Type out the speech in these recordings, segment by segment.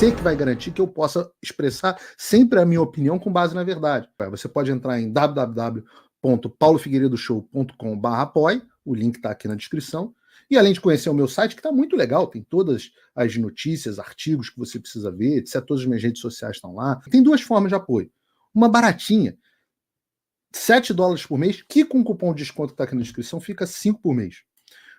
você que vai garantir que eu possa expressar sempre a minha opinião com base na verdade. Você pode entrar em www.paulofigueiredoshow.com/apoie, o link está aqui na descrição. E além de conhecer o meu site, que está muito legal, tem todas as notícias, artigos que você precisa ver, etc. Todas as minhas redes sociais estão lá. Tem duas formas de apoio. Uma baratinha, $7 por mês, que com o cupom de desconto que está aqui na descrição fica 5 por mês.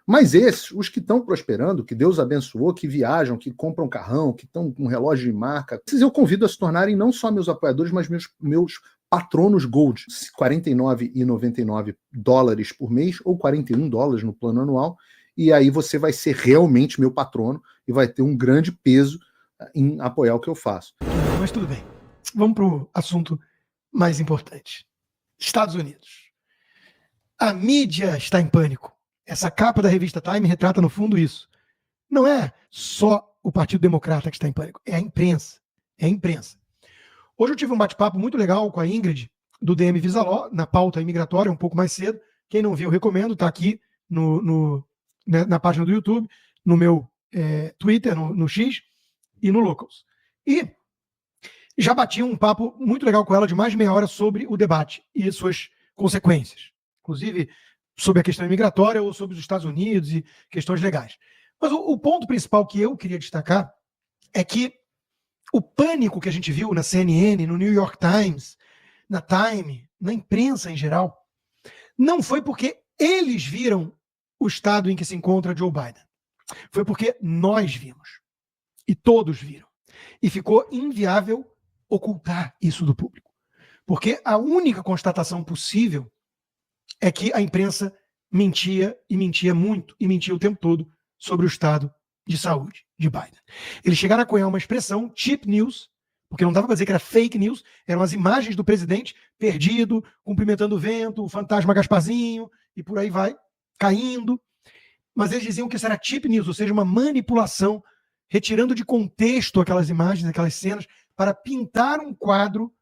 Mas esses, os que estão prosperando, que Deus abençoou, que viajam, que compram carrão, que estão com relógio de marca, esses eu convido a se tornarem não só meus apoiadores, mas meus patronos Gold. $49,99 por mês ou $41 no plano anual. E aí você vai ser realmente meu patrono e vai ter um grande peso em apoiar o que eu faço. Mas tudo bem. Vamos para o assunto mais importante. Estados Unidos. A mídia está em pânico. Essa capa da revista Time retrata, no fundo, isso. Não é só o Partido Democrata que está em pânico, é a imprensa. É a imprensa. Hoje eu tive um bate-papo muito legal com a Ingrid, do DM Visaló, na pauta imigratória, um pouco mais cedo. Quem não viu, eu recomendo, está aqui na página do YouTube, no meu Twitter, no X e no Locals. E já bati um papo muito legal com ela de mais de meia hora sobre o debate e suas consequências. Inclusive sobre a questão imigratória ou sobre os Estados Unidos e questões legais. Mas o ponto principal que eu queria destacar é que o pânico que a gente viu na CNN, no New York Times, na Time, na imprensa em geral, não foi porque eles viram o estado em que se encontra Joe Biden. Foi porque nós vimos. E todos viram. E ficou inviável ocultar isso do público. Porque a única constatação possível é que a imprensa mentia, e mentia muito, e mentia o tempo todo sobre o estado de saúde de Biden. Eles chegaram a cunhar uma expressão, cheap news, porque não dava para dizer que era fake news, eram as imagens do presidente perdido, cumprimentando o vento, o fantasma Gasparzinho, e por aí vai, caindo. Mas eles diziam que isso era cheap news, ou seja, uma manipulação, retirando de contexto aquelas imagens, aquelas cenas, para pintar um quadro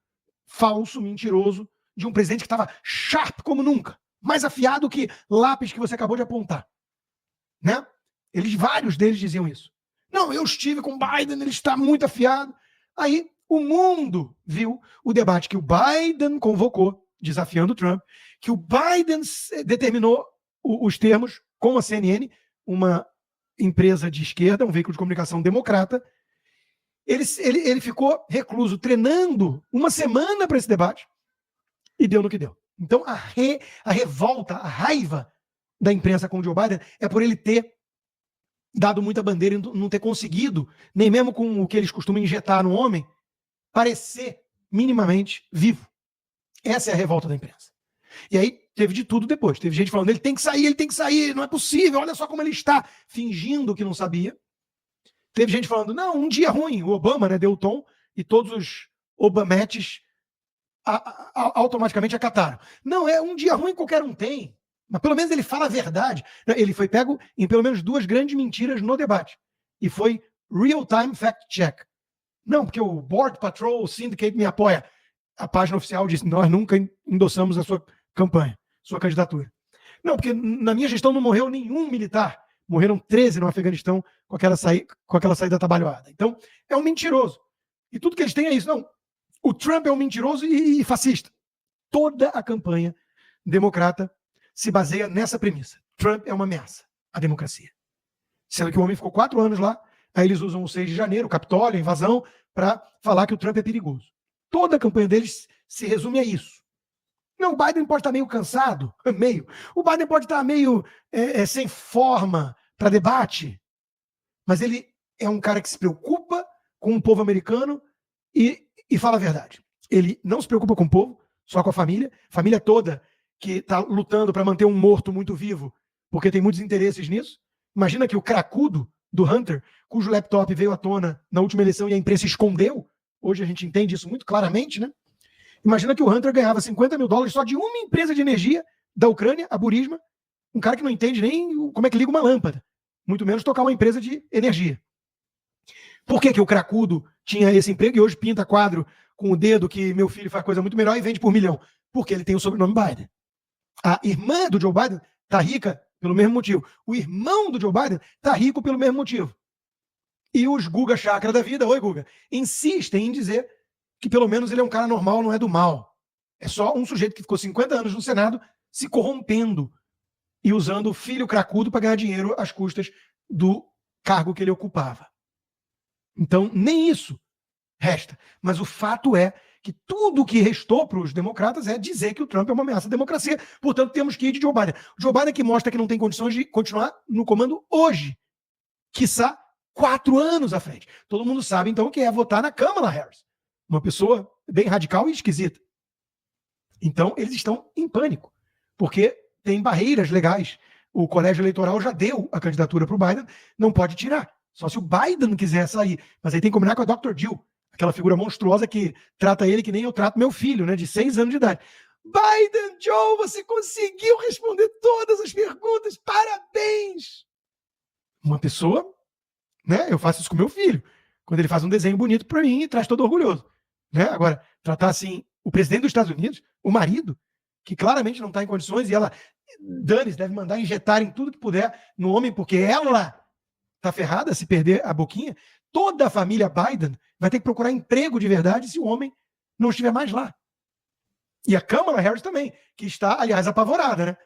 falso, mentiroso, de um presidente que estava sharp como nunca, mais afiado que lápis que você acabou de apontar. Né? Vários deles diziam isso. Não, eu estive com Biden, ele está muito afiado. Aí o mundo viu o debate que o Biden convocou, desafiando o Trump, que o Biden determinou os termos com a CNN, uma empresa de esquerda, um veículo de comunicação democrata. Ele ficou recluso, treinando uma semana para esse debate, e deu no que deu. Então, a revolta, a raiva da imprensa com o Joe Biden é por ele ter dado muita bandeira e não ter conseguido, nem mesmo com o que eles costumam injetar no homem, parecer minimamente vivo. Essa é a revolta da imprensa. E aí teve de tudo depois. Teve gente falando, ele tem que sair, não é possível, olha só como ele está, fingindo que não sabia. Teve gente falando, não, um dia ruim, o Obama, né, deu o tom, e todos os Obametes automaticamente acataram. Não, é um dia ruim, qualquer um tem. Mas pelo menos ele fala a verdade. Ele foi pego em pelo menos duas grandes mentiras no debate. E foi real-time fact-check. Não, porque o Board Patrol Syndicate me apoia. A página oficial disse, nós nunca endossamos a sua campanha, sua candidatura. Não, porque na minha gestão não morreu nenhum militar. Morreram 13 no Afeganistão com aquela saída atabalhoada. Então, é um mentiroso. E tudo que eles têm é isso. Não, o Trump é um mentiroso e fascista. Toda a campanha democrata se baseia nessa premissa. Trump é uma ameaça à democracia. Sendo que o homem ficou 4 anos lá, aí eles usam o 6 de janeiro, o Capitólio, a invasão, para falar que o Trump é perigoso. Toda a campanha deles se resume a isso. Não, o Biden pode estar meio cansado, meio. O Biden pode estar meio sem forma para debate, mas ele é um cara que se preocupa com o povo americano e fala a verdade. Ele não se preocupa com o povo, só com a família toda que está lutando para manter um morto muito vivo, porque tem muitos interesses nisso. Imagina que o cracudo do Hunter, cujo laptop veio à tona na última eleição e a imprensa escondeu, hoje a gente entende isso muito claramente, né? Imagina que o Hunter ganhava $50 mil só de uma empresa de energia da Ucrânia, a Burisma, um cara que não entende nem como é que liga uma lâmpada, muito menos tocar uma empresa de energia. Por que o cracudo tinha esse emprego e hoje pinta quadro com o dedo que meu filho faz coisa muito melhor e vende por milhão? Porque ele tem o sobrenome Biden. A irmã do Joe Biden está rica pelo mesmo motivo. O irmão do Joe Biden está rico pelo mesmo motivo. E os Guga Chakra da vida, oi Guga, insistem em dizer que pelo menos ele é um cara normal, não é do mal. É só um sujeito que ficou 50 anos no Senado se corrompendo e usando o filho cracudo para ganhar dinheiro às custas do cargo que ele ocupava. Então, nem isso resta. Mas o fato é que tudo o que restou para os democratas é dizer que o Trump é uma ameaça à democracia. Portanto, temos que ir de Joe Biden. Joe Biden que mostra que não tem condições de continuar no comando hoje. Quiçá 4 anos à frente. Todo mundo sabe, então, que é votar na Kamala Harris. Uma pessoa bem radical e esquisita. Então, eles estão em pânico, porque tem barreiras legais. O colégio eleitoral já deu a candidatura para o Biden, não pode tirar. Só se o Biden quiser sair. Mas aí tem que combinar com a Dr. Jill, aquela figura monstruosa que trata ele que nem eu trato meu filho, né, de 6 anos de idade. Biden, Joe, você conseguiu responder todas as perguntas, parabéns! Uma pessoa, né, eu faço isso com meu filho, quando ele faz um desenho bonito para mim e traz todo orgulhoso. Né? Agora, tratar assim o presidente dos Estados Unidos, o marido, que claramente não está em condições, e ela, dane-se, deve mandar injetarem tudo que puder no homem, porque ela está ferrada se perder a boquinha. Toda a família Biden vai ter que procurar emprego de verdade se o homem não estiver mais lá. E a Kamala Harris também, que está, aliás, apavorada, né?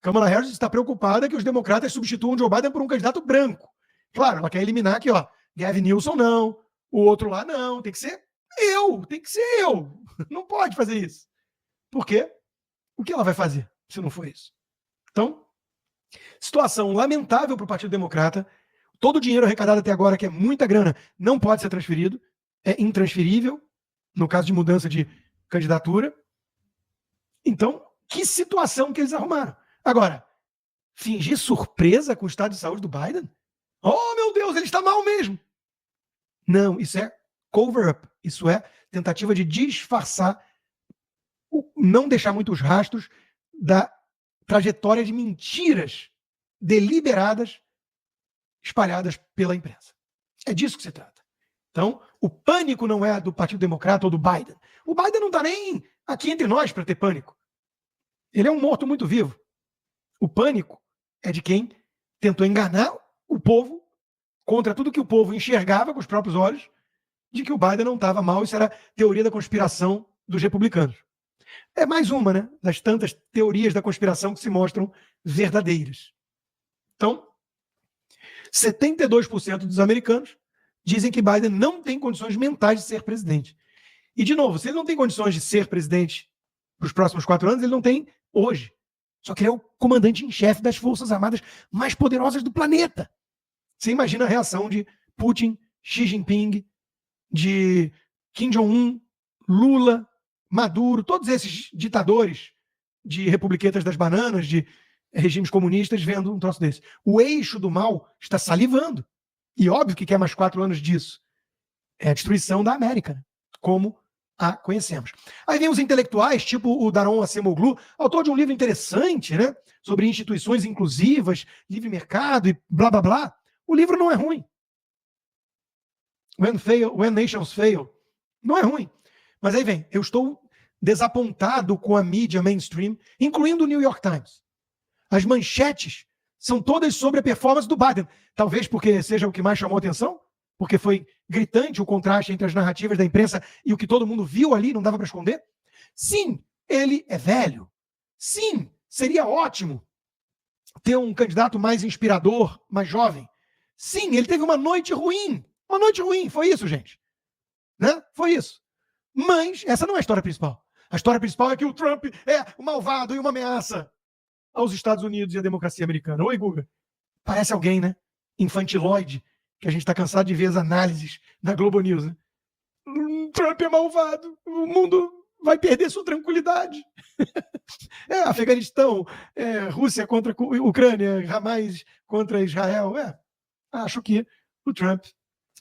Kamala Harris está preocupada que os democratas substituam Joe Biden por um candidato branco. Claro, ela quer eliminar aqui, ó, Gavin Newsom não, o outro lá não, tem que ser eu. Não pode fazer isso. Por quê? O que ela vai fazer se não for isso? Então, situação lamentável para o Partido Democrata. Todo o dinheiro arrecadado até agora, que é muita grana, não pode ser transferido. É intransferível, no caso de mudança de candidatura. Então, que situação que eles arrumaram. Agora, fingir surpresa com o estado de saúde do Biden? Oh, meu Deus, ele está mal mesmo. Não, isso é cover-up. Isso é tentativa de disfarçar, não deixar muitos rastros da trajetória de mentiras deliberadas espalhadas pela imprensa. É disso que se trata. Então, o pânico não é do Partido Democrata ou do Biden. O Biden não está nem aqui entre nós para ter pânico. Ele é um morto muito vivo. O pânico é de quem tentou enganar o povo contra tudo que o povo enxergava com os próprios olhos, de que o Biden não estava mal. Isso era teoria da conspiração dos republicanos. É mais uma, né, das tantas teorias da conspiração que se mostram verdadeiras. Então, 72% dos americanos dizem que Biden não tem condições mentais de ser presidente. E, de novo, se ele não tem condições de ser presidente para os próximos 4 anos, ele não tem hoje. Só que ele é o comandante em chefe das forças armadas mais poderosas do planeta. Você imagina a reação de Putin, Xi Jinping, de Kim Jong-un, Lula, Maduro, todos esses ditadores de republiquetas das bananas, de regimes comunistas, vendo um troço desse. O eixo do mal está salivando. E óbvio que quer mais 4 anos disso. É a destruição da América, né? Como a conhecemos. Aí vem os intelectuais, tipo o Daron Acemoglu, autor de um livro interessante, né, sobre instituições inclusivas, livre mercado e blá, blá, blá. O livro não é ruim. When Nations Fail. Não é ruim. Mas aí vem, eu estou desapontado com a mídia mainstream, incluindo o New York Times. As manchetes são todas sobre a performance do Biden. Talvez porque seja o que mais chamou atenção, porque foi gritante o contraste entre as narrativas da imprensa e o que todo mundo viu ali, não dava para esconder. Sim, ele é velho. Sim, seria ótimo ter um candidato mais inspirador, mais jovem. Sim, ele teve uma noite ruim. Uma noite ruim, foi isso, gente. Né? Foi isso. Mas essa não é a história principal. A história principal é que o Trump é um malvado e uma ameaça aos Estados Unidos e à democracia americana. Oi, Guga. Parece alguém, né? Infantiloide, que a gente está cansado de ver as análises da Globo News. Né? Trump é malvado. O mundo vai perder sua tranquilidade. Afeganistão, Rússia contra Ucrânia, Hamas contra Israel. Acho que o Trump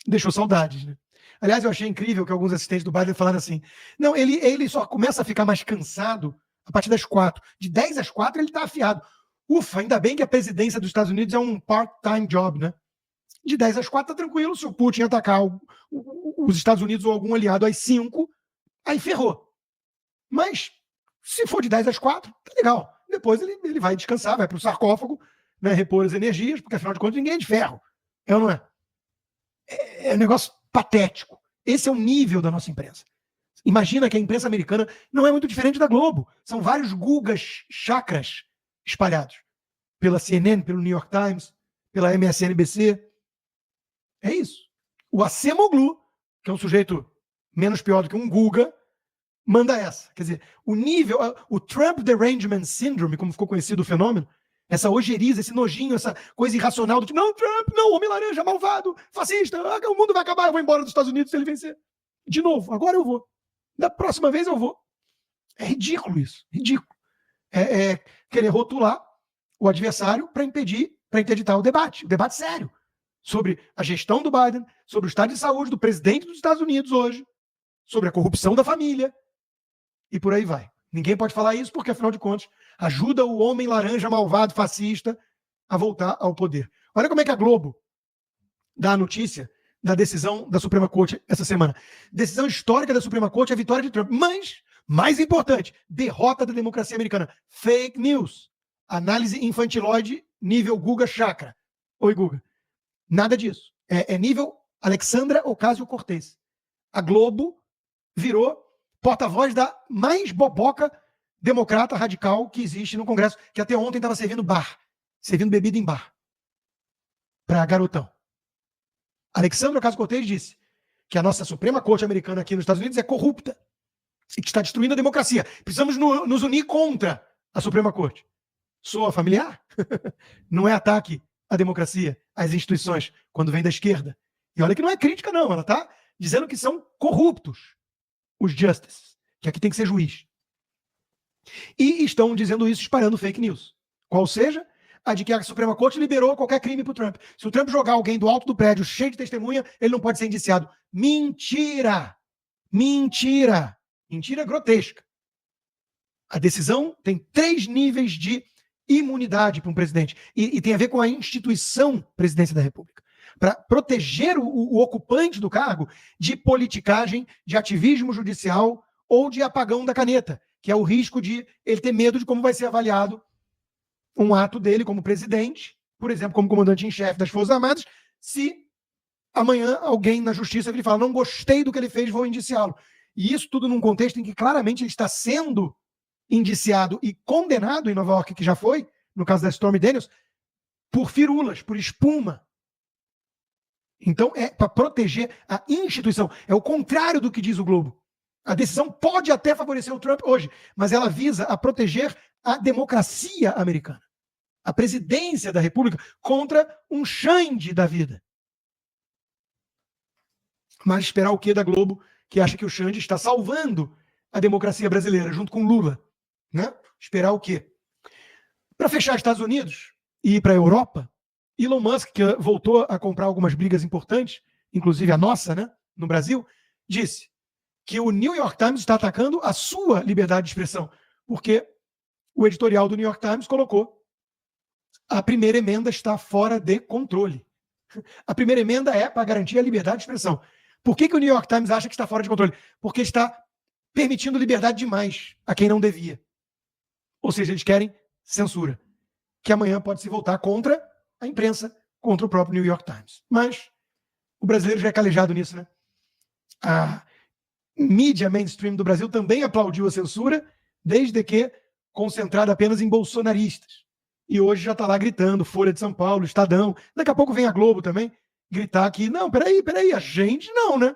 deixou saudades, né? Aliás, eu achei incrível que alguns assistentes do Biden falaram assim, não, ele só começa a ficar mais cansado a partir das 4. De 10 às 4 ele está afiado. Ufa, ainda bem que a presidência dos Estados Unidos é um part-time job, né? De 10 às 4 tá tranquilo, se o Putin atacar os Estados Unidos ou algum aliado às 5, aí ferrou. Mas, se for de 10 às 4, tá legal. Depois ele vai descansar, vai para o sarcófago, né, repor as energias, porque afinal de contas ninguém é de ferro. É ou não é? É um negócio patético. Esse é o nível da nossa imprensa. Imagina que a imprensa americana não é muito diferente da Globo. São vários Gugas chakras espalhados pela CNN, pelo New York Times, pela MSNBC. É isso. O Acemoglu, que é um sujeito menos pior do que um Guga, manda essa. Quer dizer, o nível, o Trump Derangement Syndrome, como ficou conhecido o fenômeno, essa ojeriza, esse nojinho, essa coisa irracional do tipo, não, Trump, não, homem laranja, malvado, fascista, o mundo vai acabar, eu vou embora dos Estados Unidos se ele vencer. De novo, agora eu vou. Da próxima vez eu vou. É ridículo isso, ridículo. É querer rotular o adversário para interditar o debate sério, sobre a gestão do Biden, sobre o estado de saúde do presidente dos Estados Unidos hoje, sobre a corrupção da família, e por aí vai. Ninguém pode falar isso porque, afinal de contas, ajuda o homem laranja malvado, fascista, a voltar ao poder. Olha como é que a Globo dá a notícia da decisão da Suprema Corte essa semana. Decisão histórica da Suprema Corte é a vitória de Trump. Mas, mais importante, derrota da democracia americana. Fake news. Análise infantiloide nível Guga Chakra. Oi, Guga. Nada disso. É nível Alexandra Ocasio-Cortez. A Globo virou porta-voz da mais boboca democrata radical que existe no Congresso, que até ontem estava servindo bebida em bar para garotão. Alexandra Ocasio-Cortez disse que a nossa Suprema Corte americana aqui nos Estados Unidos é corrupta e que está destruindo a democracia. Precisamos nos unir contra a Suprema Corte. Soa familiar? Não é ataque à democracia, às instituições, quando vem da esquerda. E olha que não é crítica, não. Ela está dizendo que são corruptos os justices, que aqui tem que ser juiz. E estão dizendo isso espalhando fake news. Qual seja, a de que a Suprema Corte liberou qualquer crime para o Trump. Se o Trump jogar alguém do alto do prédio cheio de testemunha, ele não pode ser indiciado. Mentira! Mentira! Mentira grotesca. A decisão tem 3 níveis de imunidade para um presidente. E tem a ver com a instituição Presidência da República. Para proteger o ocupante do cargo de politicagem, de ativismo judicial ou de apagão da caneta, que é o risco de ele ter medo de como vai ser avaliado um ato dele como presidente, por exemplo, como comandante em chefe das Forças Armadas, se amanhã alguém na justiça ele fala, não gostei do que ele fez, vou indiciá-lo. E isso tudo num contexto em que claramente ele está sendo indiciado e condenado em Nova York, que já foi, no caso da Stormy Daniels, por firulas, por espuma. Então é para proteger a instituição. É o contrário do que diz o Globo. A decisão pode até favorecer o Trump hoje, mas ela visa a proteger a democracia americana, a presidência da República contra um Xande da vida. Mas esperar o quê da Globo, que acha que o Xande está salvando a democracia brasileira, junto com Lula? Né? Esperar o quê? Para fechar Estados Unidos e ir para a Europa, Elon Musk, que voltou a comprar algumas brigas importantes, inclusive a nossa, né, no Brasil, disse que o New York Times está atacando a sua liberdade de expressão, porque o editorial do New York Times colocou a primeira emenda está fora de controle. A primeira emenda é para garantir a liberdade de expressão. Por que o New York Times acha que está fora de controle? Porque está permitindo liberdade demais a quem não devia. Ou seja, eles querem censura, que amanhã pode se voltar contra a imprensa, contra o próprio New York Times. Mas o brasileiro já é calejado nisso, né? A mídia mainstream do Brasil também aplaudiu a censura, desde que concentrada apenas em bolsonaristas. E hoje já está lá gritando, Folha de São Paulo, Estadão, daqui a pouco vem a Globo também, gritar que, não, peraí, a gente não, né?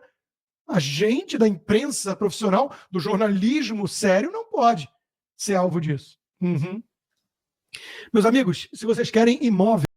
A gente da imprensa profissional, do jornalismo sério, não pode ser alvo disso. Meus amigos, se vocês querem imóvel,